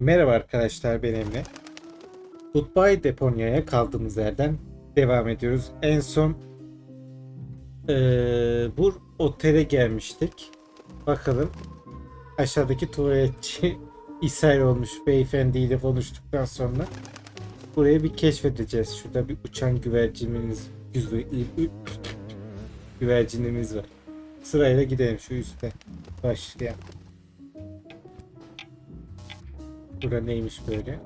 Merhaba arkadaşlar, ben Emre. Goodbye Deponia'ya kaldığımız yerden devam ediyoruz. En son bu otele gelmiştik. Bakalım aşağıdaki tuvaletçi ishal olmuş beyefendiyle konuştuktan sonra burayı bir keşfedeceğiz. Şurada bir uçan güvercinimiz var. Sırayla gidelim şu üste. Başlayalım. Burada neymiş böyle?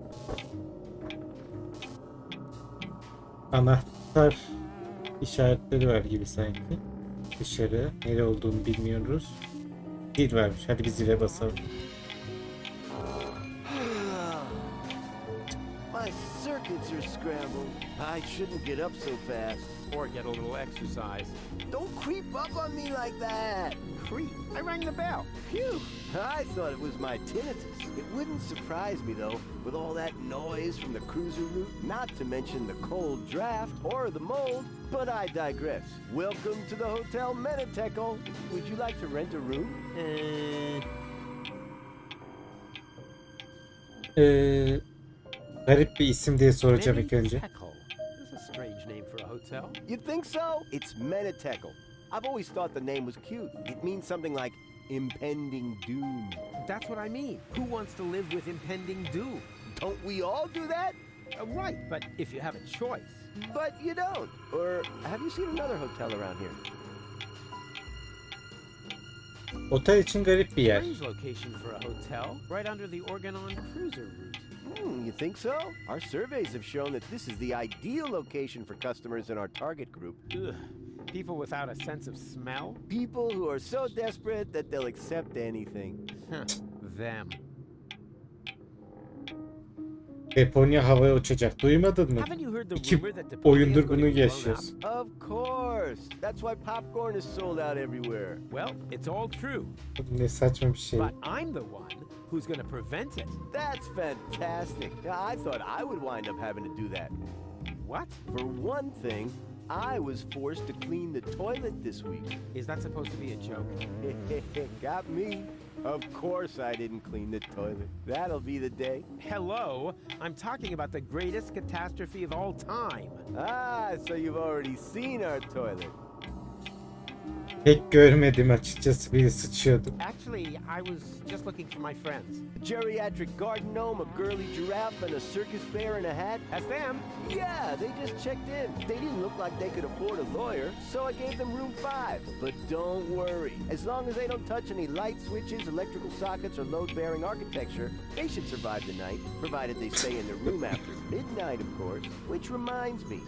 Anahtar işaretleri var gibi sanki. Dışarı. Nere olduğunu bilmiyoruz. Zil varmış. Hadi bir zile basalım. My circuits are scrambled. I shouldn't get up so fast. Or get a little exercise. Don't creep up on me like that. Creep. I rang the bell. Phew. I thought it was my tinnitus. It wouldn't surprise me, though, with all that noise from the cruiser route, not to mention the cold draft or the mold. But I digress. Welcome to the Hotel Menetekel. Would you like to rent a room? Garip bir isim diye soracağım ilk önce. Menetekel. That's a strange name for a hotel. You think so? It's Menetekel. I've always thought the name was cute. It means something like impending doom. That's what I mean. Who wants to live with impending doom? Don't we all do that? Right, but if you have a choice. But you don't. Or have you seen another hotel around here? Otel için garip bir yer. Strange location for a hotel, right under the Organon cruiser route. You think so? Our surveys have shown that this is the ideal location for customers in our target group. Ugh. People without a sense of smell? People who are so desperate that they'll accept anything. Huh. Them. Deponia havaya uçacak. Duymadın mı? Haven't you heard the İki rumor that Deponia is oyundur going bunu to be blown yaşıyoruz. up? Of course. That's why popcorn is sold out everywhere. Well, it's all true. Ne saçma bir şey. But I'm the one who's going to prevent it. That's fantastic. I thought I would wind up having to do that. What? For one thing, I was forced to clean the toilet this week. Is that supposed to be a joke? Got me. Of course I didn't clean the toilet. That'll be the day. Hello, I'm talking about the greatest catastrophe of all time. Ah, so you've already seen our toilet. Pek görmedim açıkçası, biri sıçıyordu. Actually, I was just looking for my friends. A geriatric garden gnome, a girly giraffe, and a circus bear in a hat. That's them. Yeah, they just checked in. They didn't look like they could afford a lawyer, so I gave them room 5. But don't worry. As long as they don't touch any light switches, electrical sockets, or load-bearing architecture, they should survive the night, provided they stay in their room after midnight, of course. Which reminds me,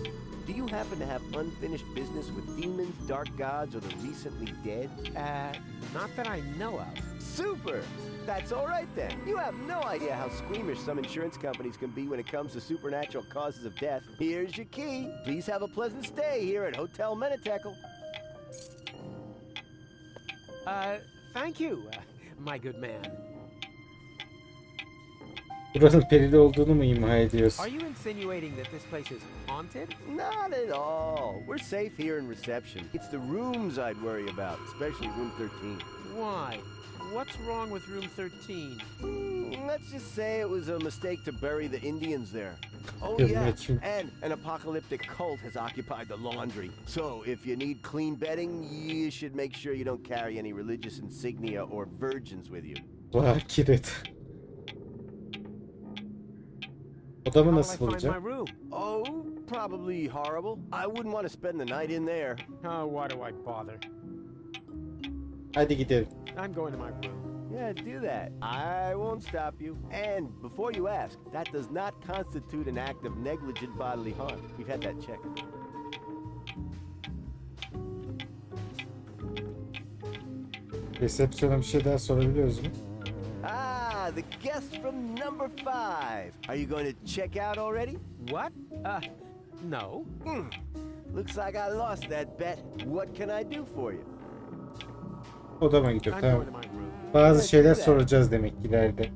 do you happen to have unfinished business with demons, dark gods, or the recently dead? Not that I know of. Super! That's all right then. You have no idea how squeamish some insurance companies can be when it comes to supernatural causes of death. Here's your key. Please have a pleasant stay here at Hotel Menetekel. Thank you, my good man. Buranın perili olduğunu mu ima ediyorsun? Are you insinuating that this place is haunted? Not at all. We're safe here in reception. It's the rooms I'd worry about, especially room 13. Why? What's wrong with room 13? Let's just say it was a mistake to bury the Indians there. Oh Good yeah, matching. and an apocalyptic cult has occupied the laundry. So if you need clean bedding, you should make sure you don't carry any religious insignia or virgins with you. Vah, kilit. Odamı How will I nasıl find my bulacağım? room? Oh, probably horrible. I wouldn't want to spend the night in there. Oh, why do I bother? Hadi gidelim. I'm going to my room. Yeah, do that. I won't stop you. And before you ask, that does not constitute an act of negligent bodily harm. We've had that checked. Resepsiyona bir şey daha sorabiliyoruz mu? Ah, the guest from number 5. Are you going to check out already? What? No. Looks like I lost that bet. What can I do for you? Odama gidiyor, I'm tamam. going to my room. Bazı şeyler soracağız demek ki ileride.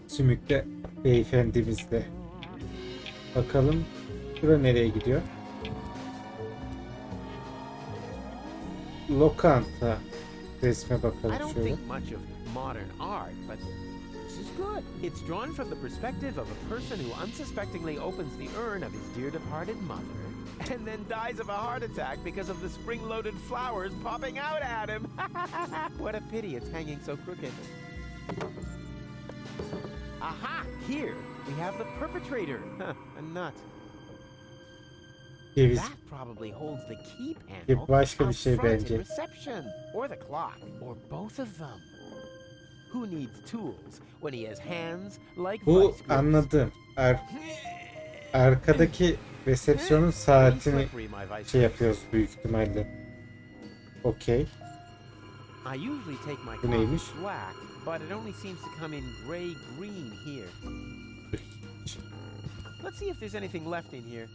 Sümükle beyefendimizle. Bakalım bura nereye gidiyor? Lokanta. Resme I bakalım don't şöyle. think much of modern art, but this is good. It's drawn from the perspective of a person who unsuspectingly opens the urn of his dear departed mother and then dies of a heart attack because of the spring-loaded flowers popping out at him. What a pity it's hanging so crooked. Aha! Here we have the perpetrator. A nut. Ceviz That probably holds the key panel gibi başka bir out şey front in bence. reception, or the clock, or both of them. Who needs tools when he has hands like Bu vice grips? anladım. Arkadaki resepsiyonun Pretty saatini slippery, my vice şey grips. yapıyoruz büyük ihtimalle. Okey. I usually take my Bu coffee neymiş? black, but it only seems to come in gray green here. Let's see if there's anything left in here.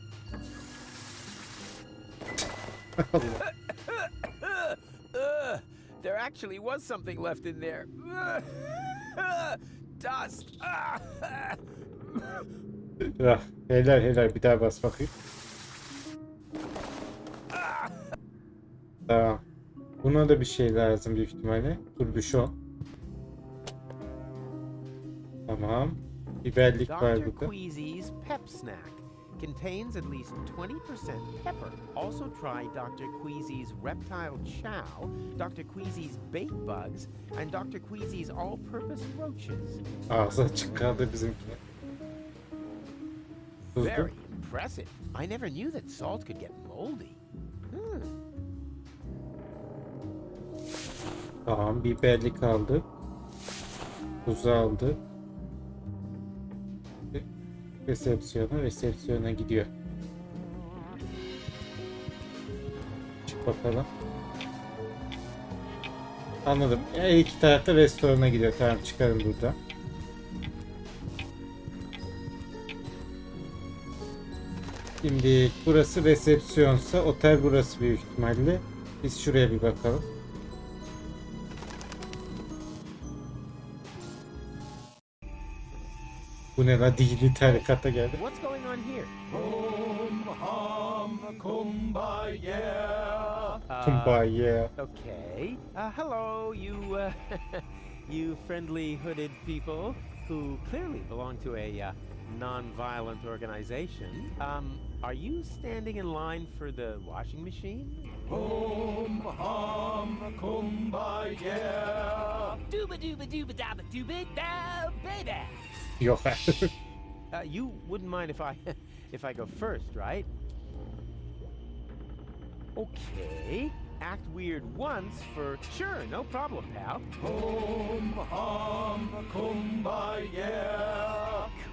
There actually was something left in there. Dust. Helal bir daha bas bakayım. Tamam. Buna da bir şey lazım büyük ihtimalle. Turbüşon. Tamam. Biberlik var Dr. burada. Queasy's Pep Snack contains at least 20% pepper. Also try Dr. Queasy's Reptile Chow, Dr. Queasy's Bait Bugs, and Dr. Queasy's All-Purpose Roaches. Ağzı açık kaldı bizimki. Tuzlu. Very impressive. I never knew that salt could get moldy. Tamam, biberlik aldık. Tuzu aldık. Resepsiyona gidiyor. Çık bakalım. Anladım. Her iki tarafta restorana gidiyor. Tamam, çıkarım burada. Şimdi burası resepsiyonsa otel burası büyük ihtimalle. Biz şuraya bir bakalım. Bu ne la, dini tarikata geldi. What's going on here? Kumbaya. Okay. Hello, you, you friendly hooded people who clearly belong to a non-violent organization. Are you standing in line for the washing machine? Dooba dooba dooba dabba dooba da baby. Yok. You wouldn't mind if I go first, right? Okay. Act weird once for sure, no problem, pal.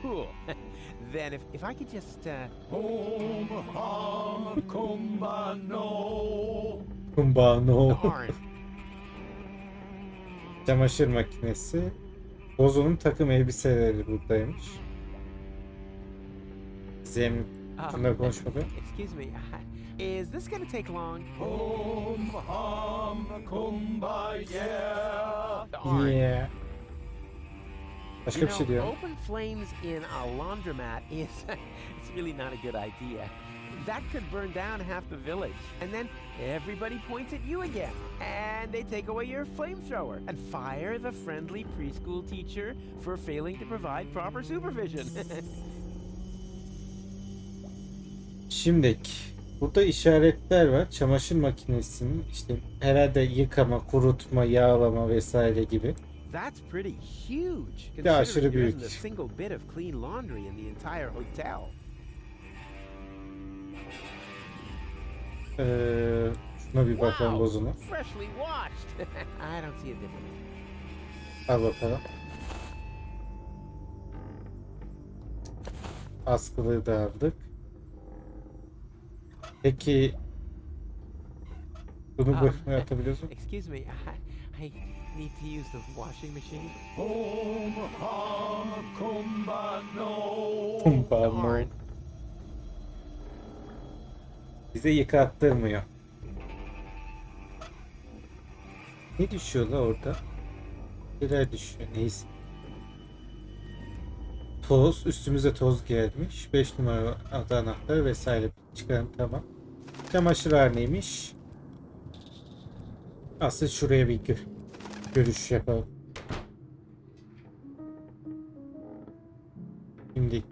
Cool. Then if I could just Kumbano. darn. Çamaşır makinesi. Bozo'nun takım elbiseleri buradaymış. Zem şunları konuşmadı. Excuse me. Is this gonna take long? Darn. Yeah. Başka You bir şey know, diyor. open flames in a laundromat is it's really not a good idea. That could burn down half the village, and then everybody points at you again, and they take away your flamethrower and fire the friendly preschool teacher for failing to provide proper supervision. Şimdiki burada işaretler var. Çamaşır makinesinin işte herhalde yıkama, kurutma, yağlama vesaire gibi. That's pretty huge, Ya aşırı considering there büyük. isn't a single bit of clean laundry in the entire hotel. Şuna bir bakalım bozuna. Freshly washed. I don't see a difference. Al bakalım. Askılığı da aldık. Peki bunu böyle atabiliyorsun. Excuse me, I need to use the washing machine. Kumbano. Darn. Bize yıkattırmıyor. Ne düşüyor la orada? Neler düşüyor? Neyse. Toz. Üstümüze toz gelmiş. 5 numara adı anahtarı vesaire. Çıkarım, tamam. Çamaşırhaneymiş. Asıl şuraya bir görüş yapalım. Şimdi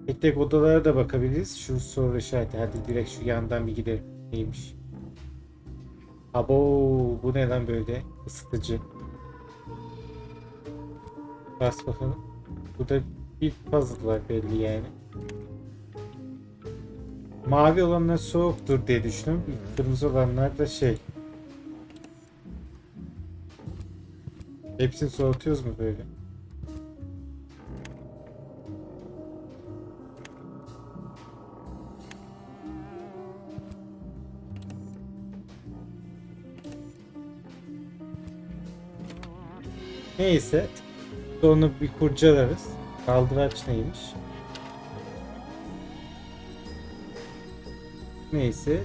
tek tek odalara da bakabiliriz. Şu soru işareti. Hadi direkt şu yandan bir gidelim. Neymiş? Abo, bu ne lan böyle? Isıtıcı. Bas bakalım. Burada bir puzzle var belli yani. Mavi olanlar soğuktur diye düşünüyorum. Kırmızı olanlar da şey. Hepsini soğutuyoruz mu böyle? Neyse. Onu bir kurcalarız. Kaldıraç neymiş? Neyse.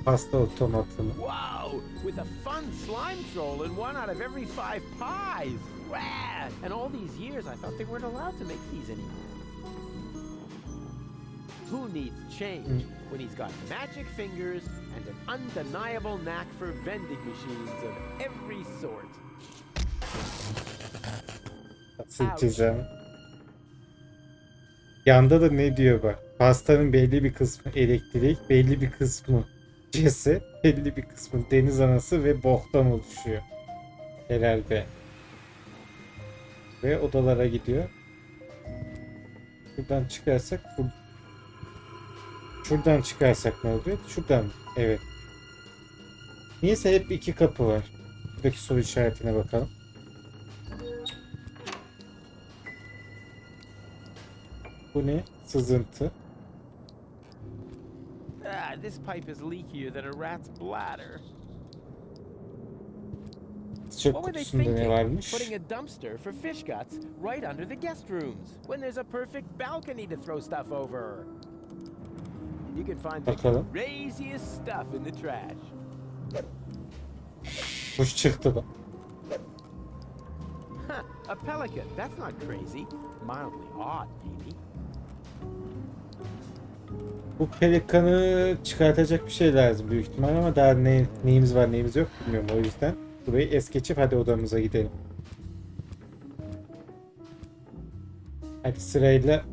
Pasta otomatını. Whoa! With a fun slime troll in 1 out of every 5 pies! Rad! And all these years I thought they weren't allowed to make these anymore. Who needs change when he's got magic fingers and an undeniable knack for vending machines of every sort? Sıçacağım. Yanda da ne diyor bak. Pastanın belli bir kısmı elektrik, belli bir kısmı ceset, belli bir kısmı deniz anası ve boktan oluşuyor. Herhalde. Ve odalara gidiyor. Buradan çıkarsak şuradan çıkarsak ne oluyor? Şuradan. Evet. Niyeyse hep 2 kapı var. Buradaki soru işaretine bakalım. Bu ne? Sızıntı. Ah, this pipe is leakier than a rat's bladder. Çöp What were they kutusunda ne thinking? varmış? Putting a dumpster for fish guts right under the guest rooms when there's a perfect balcony to throw stuff over. You can find the Bakalım. craziest stuff in the trash. Kuş çıktı da. Huh, a pelican. That's not crazy. Mildly odd, maybe. Bu pelikanı çıkartacak bir şey lazım büyük ihtimal ama daha neyimiz var neyimiz yok bilmiyorum, o yüzden burayı es geçip hadi odamıza gidelim. Hadi sırayla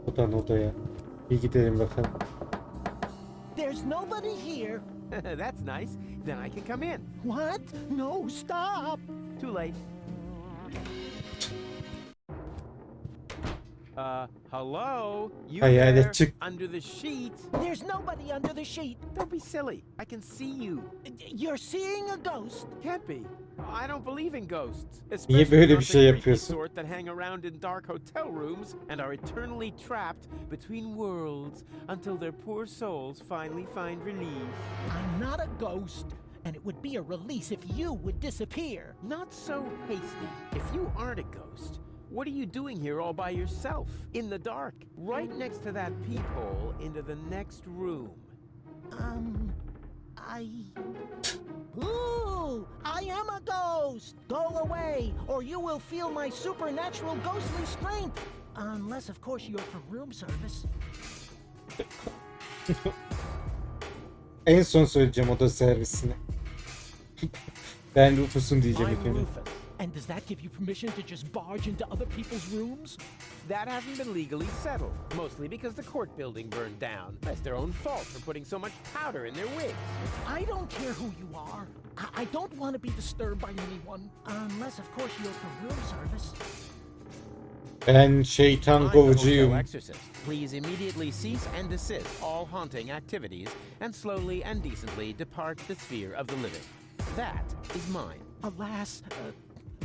odan odaya bir gidelim bakalım. There's nobody here. That's nice. Then I can come in. What? No, stop. Too late. Hello? You Hayalet there? çık. Under the sheet? There's nobody under the sheet. Don't be silly. I can see you. You're seeing a ghost. Can't be. I don't believe in ghosts. Niye böyle Especially bir not şey the creepy yapıyorsun? sort that hang around in dark hotel rooms and are eternally trapped between worlds until their poor souls finally find relief. I'm not a ghost, and it would be a release if you would disappear. Not so hasty. If you aren't a ghost, what are you doing here all by yourself, in the dark, right next to that peephole into the next room? Ooh, I am a ghost. Go away, or you will feel my supernatural ghostly strength. Unless, of course, you're from room service. En son söyleyeceğim oda servisini. Ben Rufus'un diyeceğim I'm efendim. Rufus. And does that give you permission to just barge into other people's rooms? That hasn't been legally settled, mostly because the court building burned down. That's their own fault for putting so much powder in their wigs. I don't care who you are. I don't want to be disturbed by anyone. Unless, of course, you're from room service. Ben şeytan I'm the hotel kovucuyum. exorcist. Please immediately cease and desist all haunting activities and slowly and decently depart the sphere of the living. That is mine. Alas,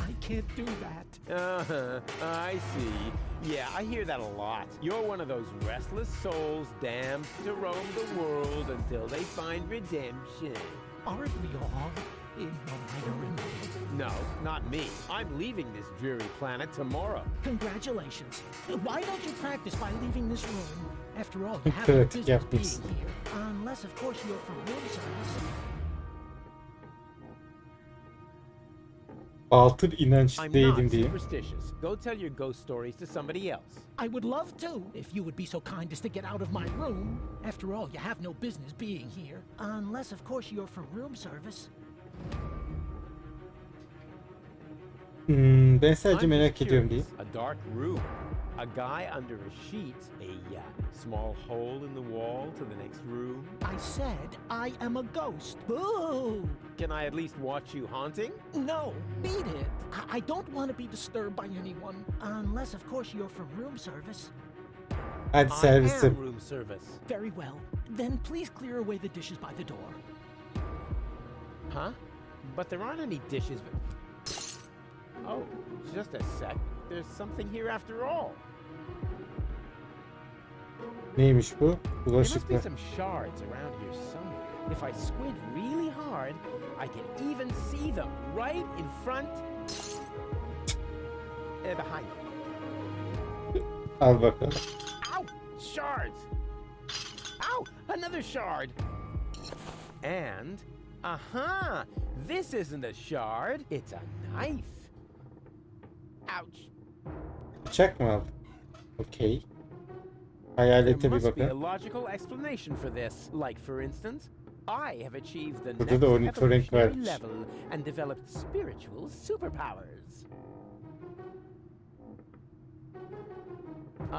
I can't do that. I see. Yeah, I hear that a lot. You're one of those restless souls damned to roam the world until they find redemption. Aren't we all in one way or another? No, not me. I'm leaving this dreary planet tomorrow. Congratulations. Why don't you practice by leaving this room? After all, you have no Pratik business yapmışsın. being here. Unless, of course, you're from room service. Batıl inanç I'm değilim not diye. superstitious. Go tell your ghost stories to somebody else. I would love to, if you would be so kind as to get out of my room. After all, you have no business being here. Unless, of course, you're from room service. Ben sadece I'm merak just ediyorum diyeyim. curious. A dark room. A guy under a sheet. A small hole in the wall to the next room. I said I am a ghost. Boo! Can I at least watch you haunting? No, beat it. I don't want to be disturbed by anyone. Unless, of course, you're from room service. Hadi I servisim. am room service. Very well. Then please clear away the dishes by the door. Huh? But there aren't any dishes. Oh, just a sec. There's something here after all. Neymiş bu? There must be Bulaşıklar. some shards around here somewhere. If I squint really hard, I can even see them right in front. Behind me. Al bakalım. Ow! Shards! Ow! Another shard! And, aha! This isn't a shard, it's a knife. Ouch! Bıçak mı aldın? Okey. There Hayalete bir must be a bakın. logical explanation for this. Like, for instance, I have achieved the Burada next da ornitorenk evolutionary varmış. level and developed spiritual superpowers.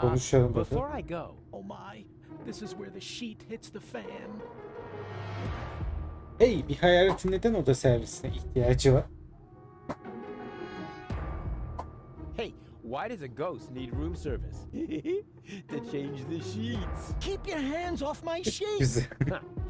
Konuşalım bakalım. Before I go, Oh my, this is where the sheet hits the fan. Hey, bir hayaletin neden oda servisine ihtiyacı var? hey, why does a ghost need room service? To change the sheets. Keep your hands off my sheet! Güzel.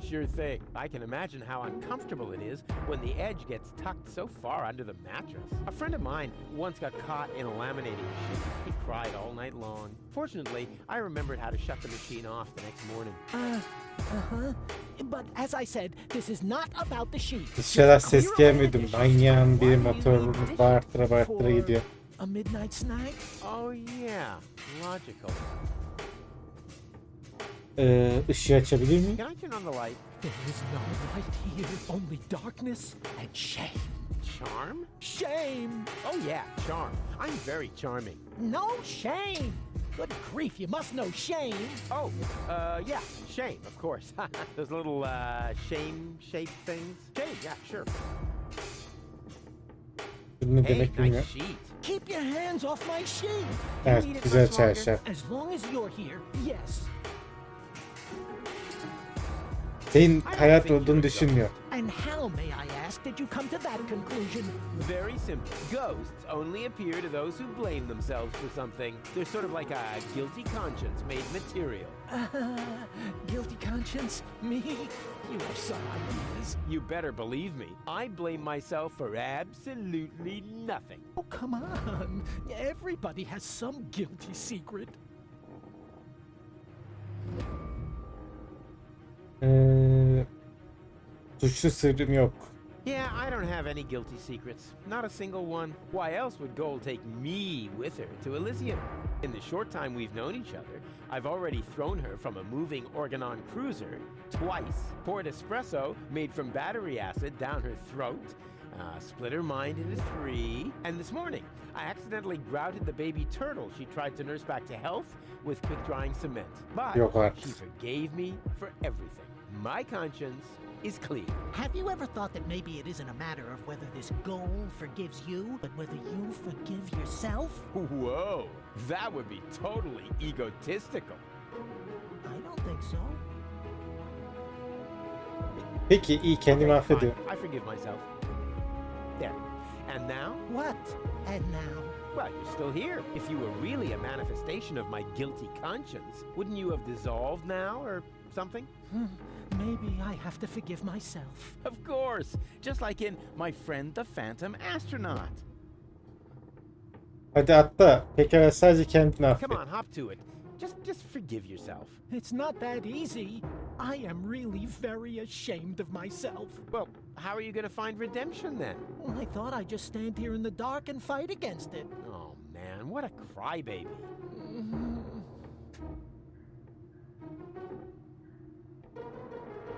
Sure thing. I can imagine how uncomfortable it is when the edge gets tucked so far under the mattress. A friend of mine once got caught in a laminating machine. He cried all night long. Fortunately, I remembered how to shut the machine off the next morning. Uh-huh. But as I said, this is not about the sheet. Dışarıdan Just ses clear away the gelmedi. dishes. Manyağın biri Why do you need motorunu dishes bağırtıra bağırtıra for gidiyor. A midnight snack? Oh yeah, logical. Işığı açabilir miyim? Can I turn on the light? There is no light here, only darkness and shame. Charm? Shame! Oh yeah, charm. I'm very charming. No shame! Good grief, you must know shame. Oh, yeah, shame, of course. Those little, shame-shaped things. Shame, yeah, sure. Bu ne Hey, demek nice bilmiyorum. sheet. Keep your hands off my sheet. Evet, güzel çarşaf. As long as you're here, yes. Senin hayat olduğunu düşünmüyor. And how, may I ask, did you come to that conclusion? Very simple. Ghosts only appear to those who blame themselves for something. They're sort of like a guilty conscience made material. Guilty conscience? Me? You have some ideas. You better believe me. I blame myself for absolutely nothing. Oh, come on. Everybody has some guilty secret. Suçlu sırrım yok. Yeah, I don't have any guilty secrets. Not a single one. Why else would Gold take me with her to Elysium? In the short time we've known each other, I've already thrown her from a moving Organon cruiser twice, poured espresso made from battery acid down her throat, split her mind into three, and this morning, I accidentally grouted the baby turtle she tried to nurse back to health with quick-drying cement. But Yok artık. she forgave me for everything. My conscience is clean. Have you ever thought that maybe it isn't a matter of whether this goal forgives you, but whether you forgive yourself? Whoa, that would be totally egotistical. I don't think so. Peki iyi, kendimi Okay, affediyorum. fine, I forgive myself. There. And now? What? And now? Well, you're still here. If you were really a manifestation of my guilty conscience, wouldn't you have dissolved now or something? Maybe I have to forgive myself. Of course, just like in My Friend the Phantom Astronaut. Hadi atla. Pekala sadece kendini affet. Come on, hop to it. Just forgive yourself. It's not that easy. I am really very ashamed of myself. Well, how are you going to find redemption then? Well, I thought I'd just stand here in the dark and fight against it. Oh man, what a crybaby.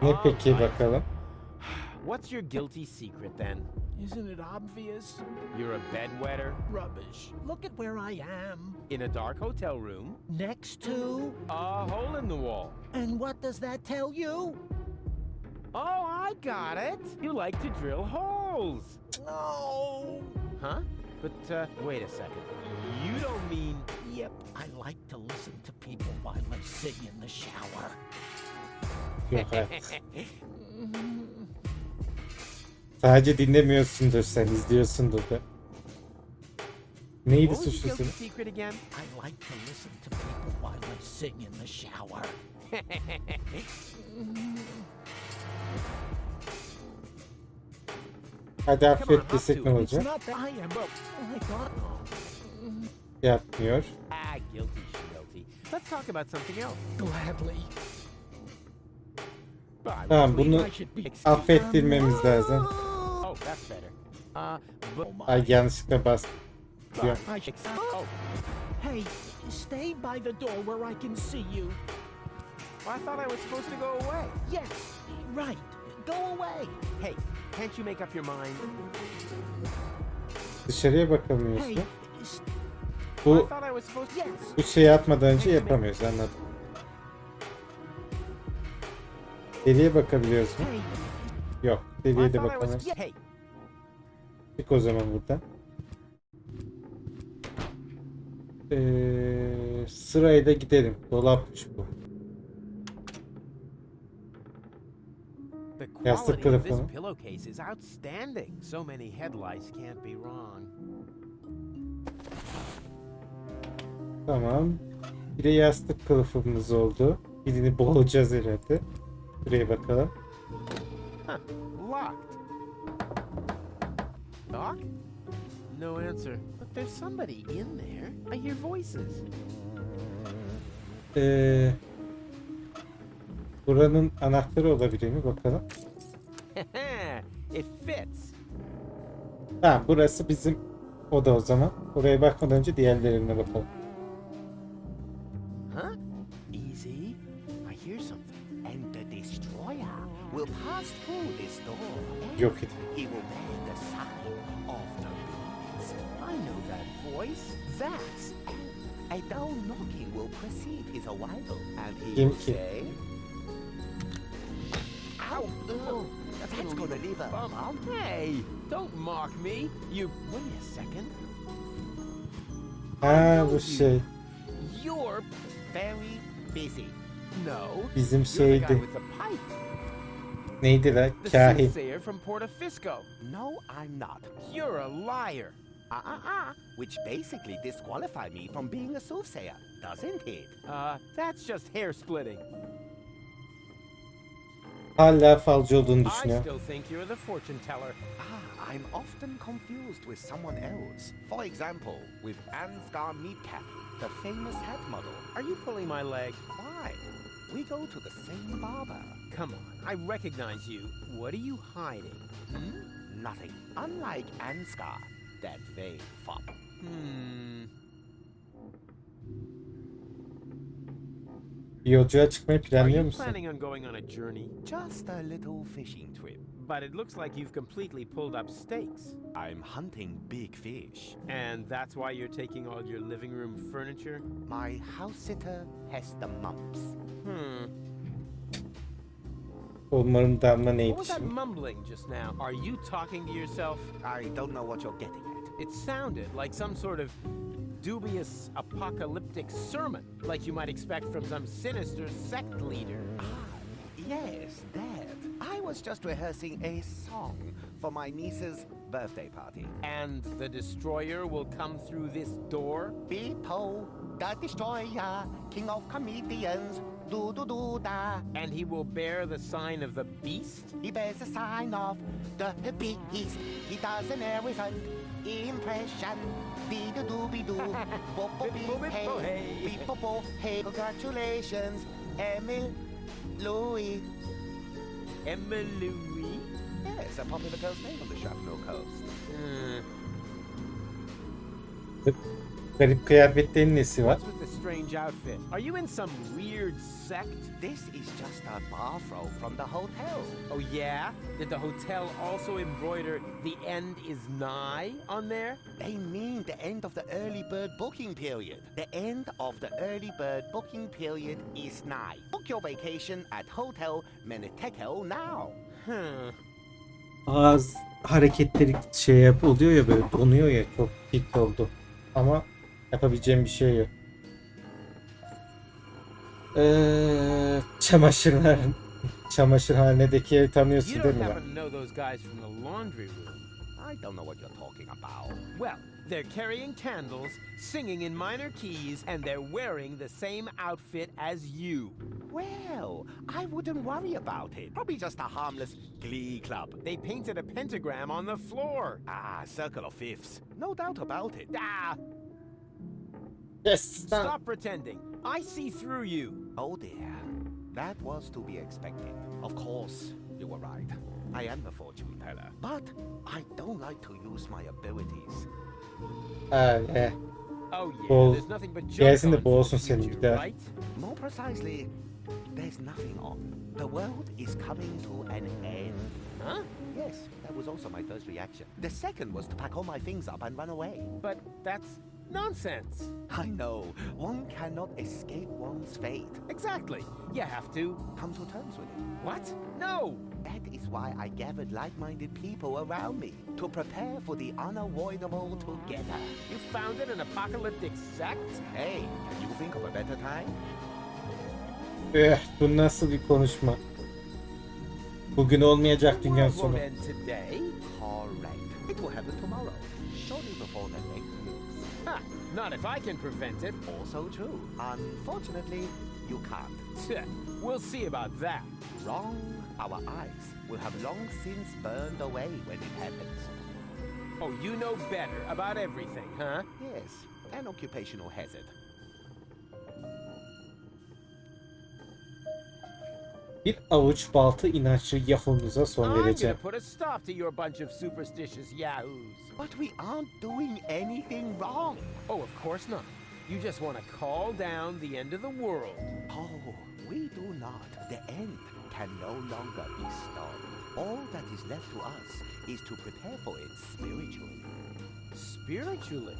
Ne peki bakalım. What's your guilty secret then? Isn't it obvious? You're a bedwetter Rubbish. Look at where I am. in a dark hotel room, Next to... a hole in the wall. And what does that tell you? Oh, I got it. You like to drill holes. No. Huh? But wait a second. You don't mean... Yep, I like to listen to people while I sing in the shower. Yok evet. Sadece dinlemiyorsundur sen, izliyorsundur da. Neydi What was your suçlusu? guilty secret again? I like to listen to people while I sing in the shower. Hadi affet desek ne It's olacak? not that I am, but I thought. Yapmıyor. Ah, guilty, guilty. Let's talk about something else. Gladly. But Tamam, bunu I should be. affettirmemiz lazım. Oh, that's better. But Ay yanlışlıkla bastım. Diyor. I should. oh, Hey, stay by the door where I can see you. I thought I was supposed to go away. Yes, right. Go away. Hey, can't you make up your mind? Dışarıya Hey, bakamıyorsun. s- I Bu thought I was supposed to. yes. bu şeyi atmadan önce yapamıyoruz, anladım. Deliye bakabiliyoruz mu? Hey, Yok. I Deliye de thought I was. bakamıyoruz. Hey, Çık o zaman buradan. Sırayla gidelim. Dolapmış bu. the Yastık quality of this kılıfı. pillowcase is outstanding. So many headlights can't be wrong. Tamam. Bir de yastık kılıfımız oldu. Birini boğacağız herhalde. Buraya bakalım. Huh, locked. Doc? No answer. But there's somebody in there. I hear voices. Buranın anahtarı olabilir mi bakalım. It fits. Tamam, burası bizim oda o zaman. Oraya bakmadan önce diğerlerine bakalım. Huh? Easy. I hear something. And the destroyer will pass through this door. And Yok et. he will bear the sign of the beast. I know that voice. That's a dull knocking will precede his arrival. And he Kim will ki? say, Ow! Oh, that's gonna leave a bump. Hey, don't mock me. You wait a second. Ha bu şey. You're Very busy. no. Bizim You're the guy şeydi. with the pipe. Neydi lan? The Kahin. soothsayer from Portofisco. No, I'm not. You're a liar. Which basically disqualify me from being a soothsayer, doesn't it? That's just hair splitting. Hala falcı olduğunu I düşünüyor. still think you're the fortune teller. I'm often confused with someone else. For example, with Ansgar Meatcap, the famous hat model. Are you pulling my leg? Why? We go to the same barber. Come on, I recognize you. What are you hiding? Nothing. Unlike Ansgar, that vague fop. Bir yolculuğa çıkmayı Are planlıyor you musun? planning on going on a journey? Just a little fishing trip. But it looks like you've completely pulled up stakes. I'm hunting big fish. And that's why you're taking all your living room furniture? My house sitter has the mumps. Umarım Damla What neydi was that şimdi? mumbling just now? Are you talking to yourself? I don't know what you're getting at. It sounded like some sort of dubious apocalyptic sermon, like you might expect from some sinister sect leader. Yes, that. I was just rehearsing a song for my niece's birthday party. And the destroyer will come through this door? Beepo, the destroyer, king of comedians, do-do-do-da. And he will bear the sign of the beast? He bears the sign of the beast. He does an elephant impression. Be-do-do-be-do, bo-bo-be-hey, be-bo-bo-hey. Congratulations, Emil Louis. Emma Louis? Yes, a popular girl's name on the Shrapnel Coast. Garip kıyafetlerin nesi var? What's with the strange outfit? Are you in some weird sect? This is just a bathrobe from the hotel. Oh yeah? Did the hotel also embroider "The end is nigh" on there? They mean the end of the early bird booking period. The end of the early bird booking period is nigh. Book your vacation at Hotel Menitekel now. Hmm. hareketleri şey oluyor ya, böyle donuyor ya, çok fit oldu. Ama yapabileceğim bir şey yok. Çamaşırlar, çamaşırhanedeki ev tanıyorsun You değil don't mi lan? happen to know those guys from the laundry room? I don't know what you're talking about. Well, they're carrying candles, singing in minor keys, and they're wearing the same outfit as you. Well, I wouldn't worry about it. Probably just a harmless glee club. They painted a pentagram on the floor. Circle of fifths. No doubt about it. Yes. Stop pretending. I see through you. Oh dear. That was to be expected. Of course, you were right. I am the fortune teller. But I don't like to use my abilities. Öyle. Oh yeah, Bol- there's nothing but junk gelsin de on boğulsun for seni future, bir daha. right? More precisely, there's nothing on. The world is coming to an end. Huh? Yes, that was also my first reaction. The second was to pack all my things up and run away. But that's nonsense. I know, one cannot escape one's fate. Exactly. You have to. Come to terms with it. What? No. That is why I gathered like-minded people around me to prepare for the unavoidable together. You founded an apocalyptic sect? Hey, can you think of a better time? Bu nasıl bir konuşma? Bugün olmayacak The dünya world sonu. won't end today. Correct. It will happen tomorrow, shortly before the next news. Ha! Not if I can prevent it. Also true. Unfortunately, you can't. We'll see about that. Wrong. Our eyes will have long since burned away when it happens. Oh, you know better about everything, huh? Yes, an occupational hazard. Bir avuç baltı inançlı yahunuza son I'm gonna vereceğim. put a stop to your bunch of superstitious yahoos. But we aren't doing anything wrong. Oh, of course not. You just want to call down the end of the world. Oh, we do not. The end can no longer be stopped. All that is left to us is to prepare for it spiritually. Spiritually?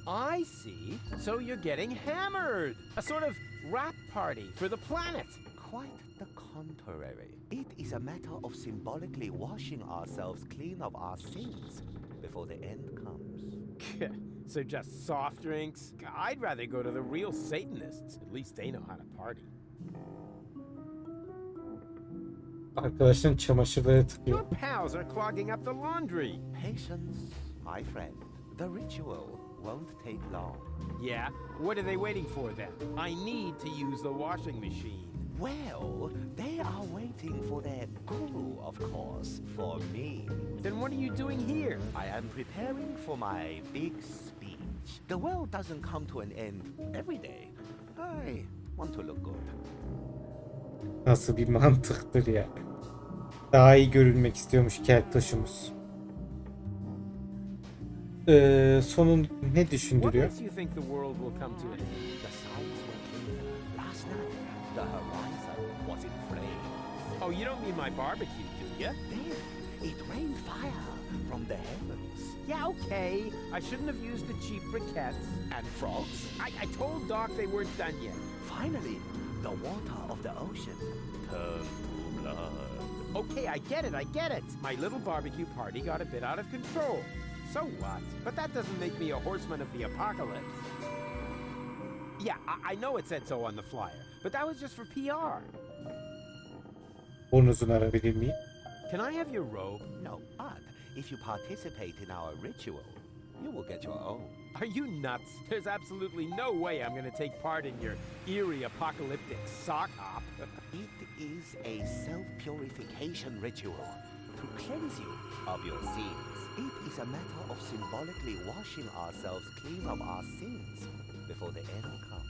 I see. So you're getting hammered. A sort of rap party for the planet. Quite the contrary. It is a matter of symbolically washing ourselves clean of our sins before the end comes. So just soft drinks? I'd rather go to the real Satanists. At least they know how to party. Arkadaşın çamaşırları tıkıyor. Your pals are clogging up the laundry. Patience, my friend. The ritual won't take long. Yeah? What are they waiting for then? I need to use the washing machine. Well, they are waiting for their guru, of course, for me. Then what are you doing here? I am preparing for my big speech. The world doesn't come to an end every day. I want to look good. Nasıl bir mantıktır ya. Daha iyi görünmek istiyormuş keltoşumuz. Sonun ne What düşündürüyor? makes you think the world will come to an end? The signs were clear. Last night, the horizon was in flames. Oh, you don't mean my barbecue, do you? Then it rained fire from the heavens. Yeah, okay. I shouldn't have used the cheap briquettes. And frogs? I told Doc they weren't done yet. Finally, the water of the ocean turned to blood. Okay, I get it. My little barbecue party got a bit out of control. So what? But that doesn't make me a horseman of the apocalypse. Yeah, I know it said so on the flyer, but that was just for PR. Burnunuzun arabilir miyim? Can I have your robe? No, but if you participate in our ritual, you will get your own. Are you nuts? There's absolutely no way I'm gonna take part in your eerie apocalyptic sock hop. It is a self-purification ritual to cleanse you of your sins. It is a matter of symbolically washing ourselves clean of our sins before the end comes.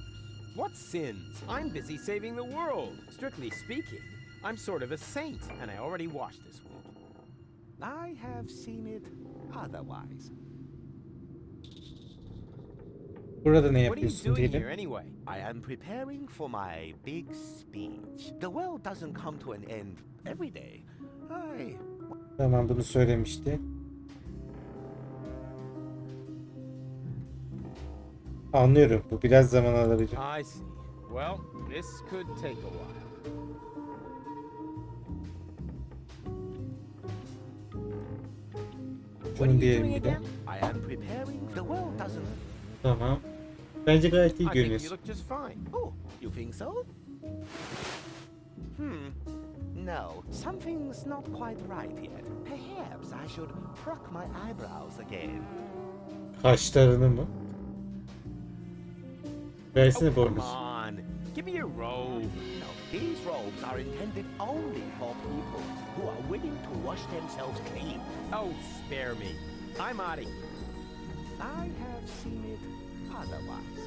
What sins? I'm busy saving the world. Strictly speaking, I'm sort of a saint, and I already washed this wound. I have seen it otherwise. Burada ne What are you yapıyorsun doing diyelim. here anyway? I am preparing for my big speech. The world doesn't come to an end every day. Tamam, bunu söylemişti. Anlıyorum. Bu biraz zaman alabilir. I see. Well, this could take a while. What are Şunu you diyelim doing bir de. again? I am preparing. The world doesn't. Tamam. Bence gayet iyi I think you görünüyorsun. look just fine. Oh, you think so? No, something's not quite right yet. Perhaps I should pluck my eyebrows again. Kaşlarını mı? Versene Oh, come bornoz. on. Give me your robe. No, these robes are intended only for people who are willing to wash themselves clean. Oh, spare me. I'm out of here. I have seen it otherwise.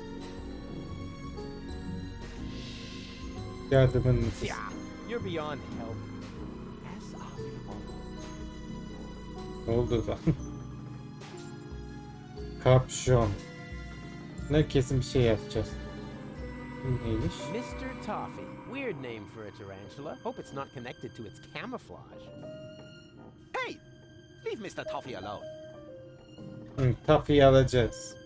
Yardımın Yeah, you're beyond help. As are we all. ne oldu lan? Kapşon. Ne kesin bir şey yapacağız. Bu neymiş? Mr. Toffee. Weird name for a tarantula. Hope it's not connected to its camouflage. Hey, leave Mr. Toffee alone. Taffy'yi alacağız.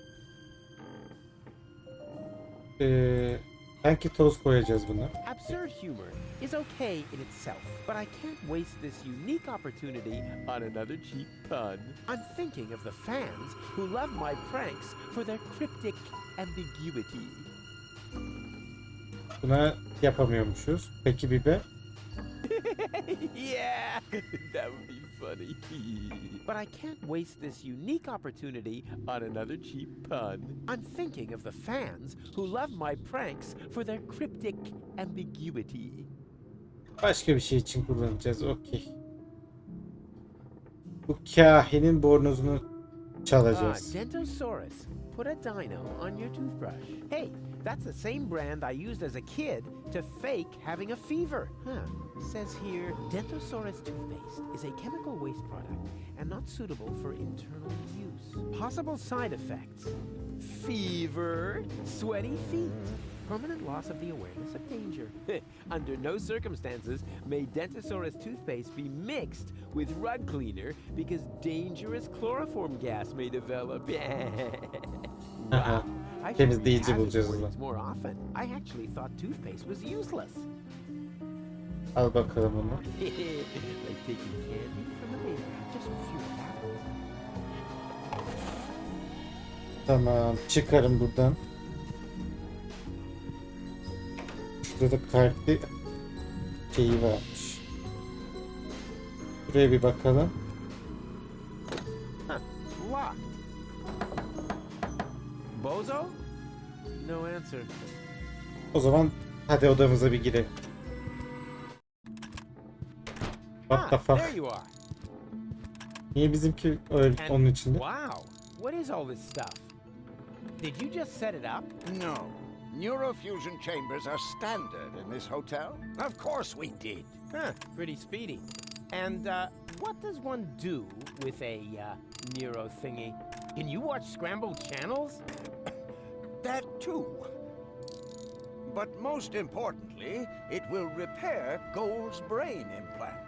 Belki toz koyacağız buna. Absurd humor is okay in itself, but I can't waste this unique opportunity on another cheap pun. I'm thinking of the fans who love my pranks for their cryptic ambiguity. Buna yapamıyormuşuz. Peki biber? Yeah, that would be funny. But I can't waste this unique opportunity on another cheap pun. I'm thinking of the fans who love my pranks for their cryptic ambiguity. Başka bir şey için kullanacağız. Okey. Bu kahinin bornozunu çalacağız. Dentosaurus. Put a dino on your toothbrush. Hey, that's the same brand I used as a kid to fake having a fever. Says here, Dentosaurus toothpaste is a chemical waste product and not suitable for internal use. Possible side effects: fever, sweaty feet, permanent loss of the awareness of danger. Under no circumstances may Dentosaurus toothpaste be mixed with rug cleaner because dangerous chloroform gas may develop. Wow. I should read Temizleyici hazard bulacağız o warnings zaman. more often. I actually thought toothpaste was useless. Al bakalım onu. Like taking candy from a baby. Just a few calories. Tamam. Çıkarım buradan. Şurada da kartlı şeyi varmış. Buraya bir bakalım. Locked. Bozo? No answer. O zaman hadi odamıza bir girelim. What the There fuck? you are. Niye bizimki öyle And onun içinde? wow, what is all this stuff? Did you just set it up? No. Neurofusion chambers are standard in this hotel. Of course we did. Pretty speedy. And what does one do with a Nero thingy? Can you watch scrambled channels? That too. But most importantly, it will repair Gold's brain implant.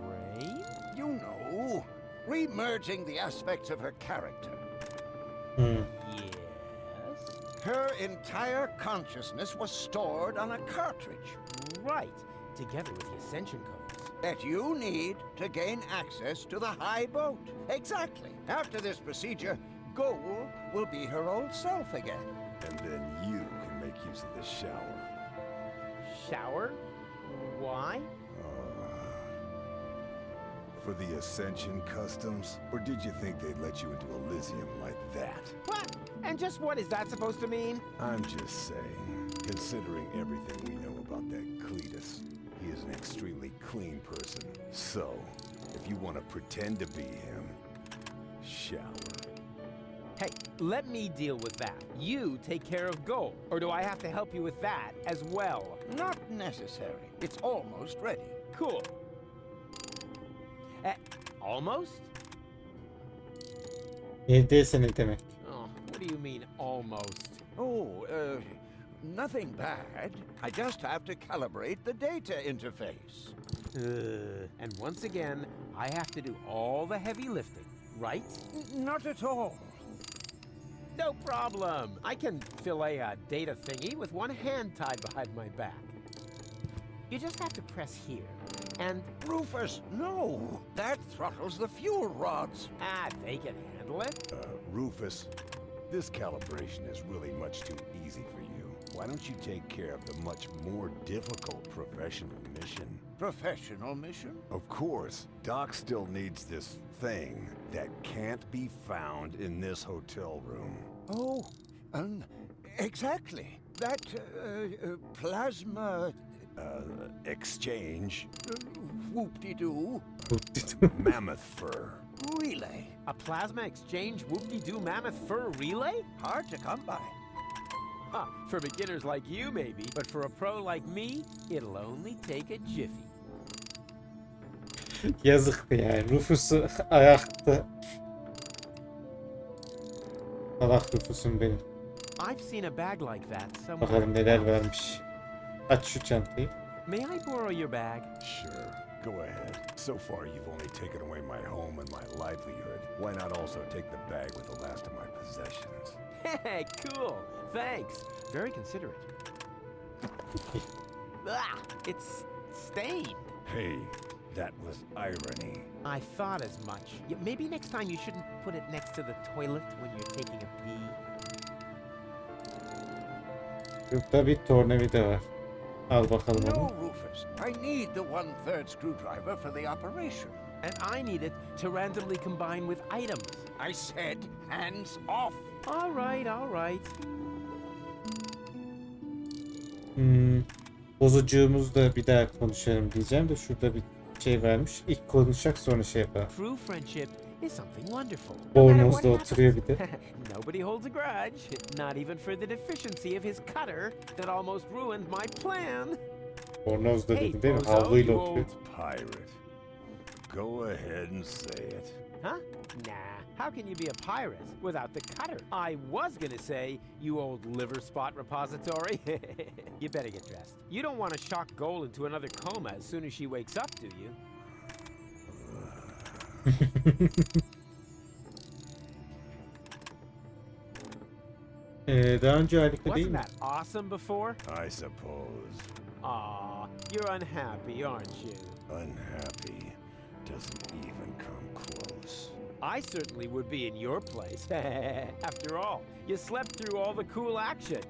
Brain? You know, remerging the aspects of her character. Hmm. Yes. Her entire consciousness was stored on a cartridge Right. Together with the ascension codes. that you need to gain access to the high boat. Exactly. After this procedure, Gold will be her old self again. And then you can make use of the shower. Shower? Why? For the Ascension customs? Or did you think they'd let you into Elysium like that? What? And just what is that supposed to mean? I'm just saying, considering everything we know about that Cletus, he is an extremely clean person. So, if you want to pretend to be him, shower. Hey, let me deal with that. You take care of Gold. Or do I have to help you with that as well? Not necessary. It's almost ready. Cool. Almost? Neredeyse ne demek? Oh, what do you mean, almost? Oh, nothing bad. I just have to calibrate the data interface. And once again, I have to do all the heavy lifting, right? Not at all. No problem. I can fill a data thingy with one hand tied behind my back. You just have to press here. and... Rufus, no! That throttles the fuel rods. they can handle it. Rufus, this calibration is really much too easy for you. Why don't you take care of the much more difficult professional mission? Professional mission? Of course, Doc still needs this thing that can't be found in this hotel room. Oh, exactly. That, plasma... Exchange. Whoop-de-doo. Mammoth fur. Relay. A plasma exchange whoop-de-doo mammoth fur relay? Hard to come by. Huh, for beginners like you, maybe. But for a pro like me, it'll only take a jiffy. Yazıktı yani. Rufus'u ayakta. Salak Rufus'um benim. I've seen a bag like that somewhere. Bakalım neler varmış. Aç şu çantayı. May I borrow your bag? Sure, go ahead. So far, you've only taken away my home and my livelihood. Why not also take the bag with the last of my possessions? Hey, cool. Thanks. Very considerate. It's stained. Hey, that was irony. I thought as much. Yeah, maybe next time you shouldn't put it next to the toilet when you're taking a pee. Burada bir tornavida var. Al bakalım No, onu. Rufus. I need the 1/3 screwdriver for the operation. And I need it to randomly combine with items. I said hands off. All right, all right. Bozucuğumuzla bir daha konuşalım diyeceğim de şurada bir şey vermiş. İlk konuşacak sonra şey yapalım. True friendship is something wonderful. No matter what Bornozda oturuyor bir de. happens. Nobody holds a grudge. Not even for the deficiency of his cutter that almost ruined my plan. Bornozda Hey, dedim değil mi? bozo, Havluyla you oturuyor. Pirate. Go ahead and say it. Huh? Nah. How can you be a pirate without the cutter? I was gonna say, you old liver spot repository. You better get dressed. You don't want to shock Goal into another coma as soon as she wakes up, do you? Daha önce harika değil Wasn't mi? that awesome before? I suppose. Aw, you're unhappy, aren't you? Unhappy doesn't even come close. I certainly would be in your place. After all, you slept through all the cool action.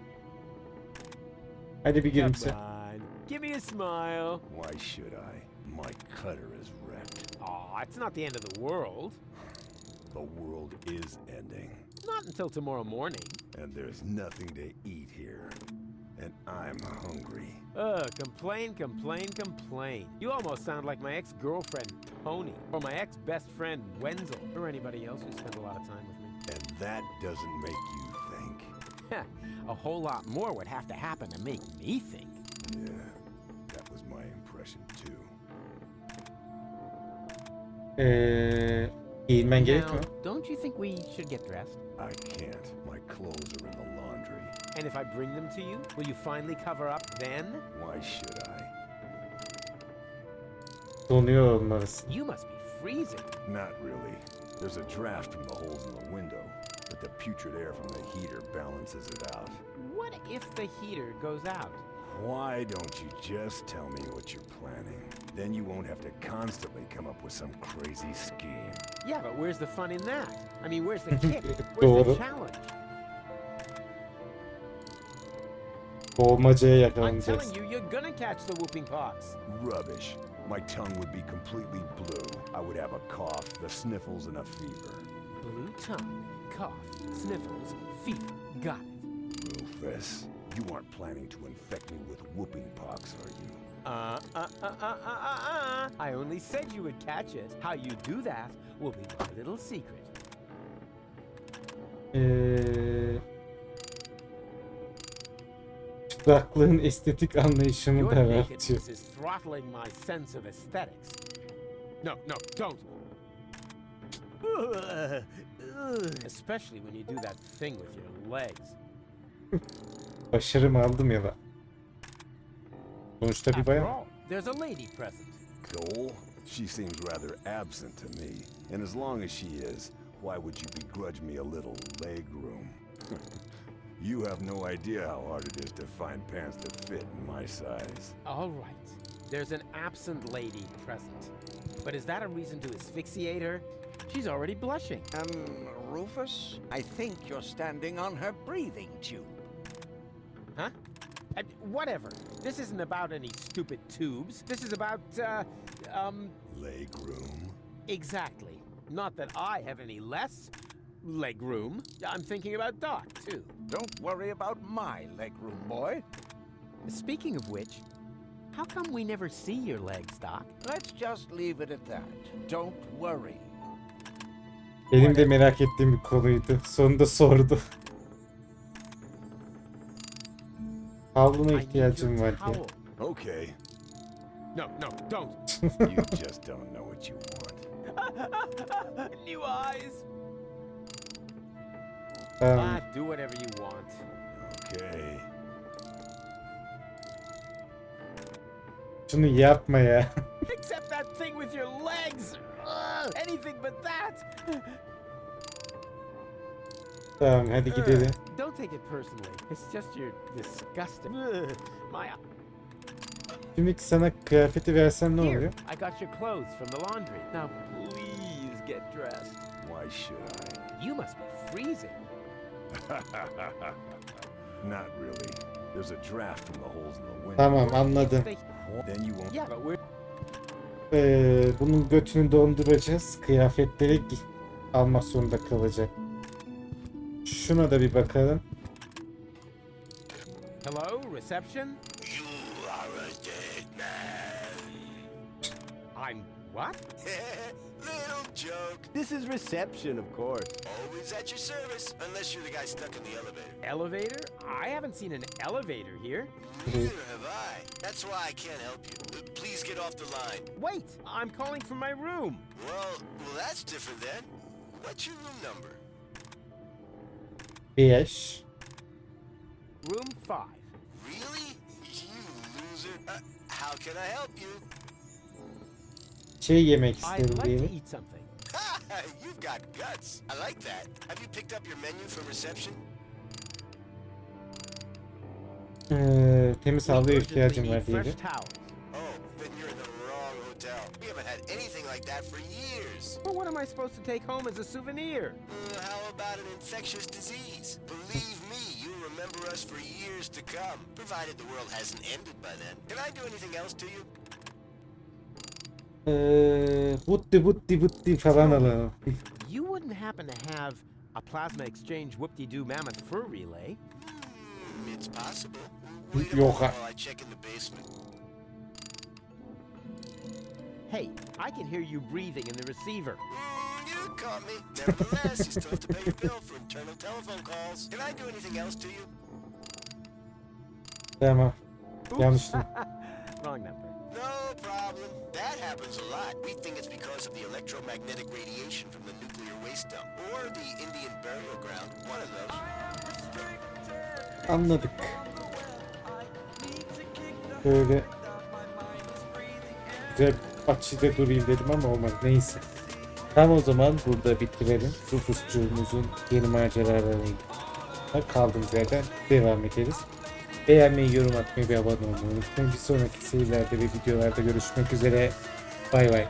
Hadi bir Come gülümse. on, give me a smile. Why should I? My cutter is wrecked. Aw, it's not the end of the world. The world is ending, Not until tomorrow morning. and there's nothing to eat here. And I'm hungry. Complain, complain, complain. You almost sound like my ex-girlfriend, Tony, or my ex-best friend, Wenzel, or anybody else who spent a lot of time with me. And that doesn't make you think. A whole lot more would have to happen to make me think. Yeah, that was my impression too. Giyinmen Now, gerekmiyor. don't you think we should get dressed? I can't. My clothes are in the laundry. And if I bring them to you, will you finally cover up then? Why should I? Donuyor olmalısın. You must be freezing. Not really. There's a draft from the holes in the window, but the putrid air from the heater balances it out. What if the heater goes out? Why don't you just tell me what you're planning? Then you won't have to constantly come up with some crazy scheme. Yeah, but where's the fun in that? I mean, where's the kick? Where's Doğru. the challenge? Boğmacaya I'm yakalanacağız. telling you, you're gonna catch the whooping pox. Rubbish. My tongue would be completely blue. I would have a cough, the sniffles, and a fever. Blue tongue, cough, sniffles, fever. Got it. Rufus, you aren't planning to infect me with whooping pox, are you? I only said you would catch it. How you do that will be my little secret. Çıplaklığın estetik anlayışımı Your da artıyor. nakedness is throttling my sense of aesthetics. No, no, don't. Especially when you do that thing with your legs. Başarımı aldım ya da. Sonuçta bir After bayan. all, there's a lady present. Cole? She seems rather absent to me. And as long as she is, why would you begrudge me a little leg room? You have no idea how hard it is to find pants that fit in my size. All right. There's an absent lady present. But is that a reason to asphyxiate her? She's already blushing. Rufus, I think you're standing on her breathing tube. Huh? Whatever. This isn't about any stupid tubes. This is about, Leg room. exactly. Not that I have any less leg room. I'm thinking about Doc, too. Don't worry about my legroom, boy. Speaking of which, how come we never see your legs, Doc? Let's just leave it at that. Don't worry. Benim de merak ettiğim bir konuydu. Sonunda sordu. Havluna I need ihtiyacım your var diye. towel. Okay. No, don't. You just don't know what you want. New eyes. Tamam. Do whatever you want. Okay. Şunu yapma ya. Except that thing with your legs. Anything but that. Tamam hadi gidelim. Don't take it personally. It's just you're disgusting. My. Şimdi sana kıyafeti versem ne Here, oluyor? I got your clothes from the laundry. Now please get dressed. Why should You must be freezing. I? Not really. There's a draft from the holes in the window. Tamam anladım. Then you won't. Yeah, but we're. Bunun götünü donduracağız. Kıyafetleri almak zorunda kalacak. Şuna da bir bakalım. Hello, reception? You are a dead man. I'm what? Little joke. This is reception, of course. Always at your service, unless you're the guy stuck in the elevator. Elevator? I haven't seen an elevator here. Neither have I. That's why I can't help you. Please get off the line. Wait, I'm calling from my room. Well, that's different then. What's your room number? 5. Room 5. Really? You loser. How can I help you? Şey yemek I'd istedim like to diyelim. eat something. You've got guts. I like that. Have you picked up your menu from reception? Temiz We havluya urgently ihtiyacım need var fresh diyelim. towels. Oh, then you're in the wrong hotel. We haven't had anything like that for years. But what am I supposed to take home as a souvenir? How about an infectious disease? Believe me, you'll remember us for years to come, provided the world hasn't ended by then. Can I do anything else to you? Vutti falan alalım. You wouldn't happen to have a plasma exchange whoop-de-doo mammoth fur relay? It's possible. Wait a Yok moment ha. while I check in the basement. Hey, I can hear you breathing in the receiver. You caught me. Nevertheless, you still have to pay your bill for internal telephone calls. Can I do anything else to you? Tamam. Oops. Yanlıştım. Wrong number. No problem. That happens a lot. We think it's because of the electromagnetic radiation from the nuclear waste dump. Or the Indian burial ground. One of those. Anladık. Böyle güzel açıda durayım dedim ama olmadı. Neyse. Tamam o zaman burada bitirelim. Rufuscuğumuzun yeni maceralarına kaldığımız yerden devam ederiz. Beğenmeyi, yorum atmayı ve abone olmayı unutmayın. Bir sonraki serilerde ve videolarda görüşmek üzere. Bay bay.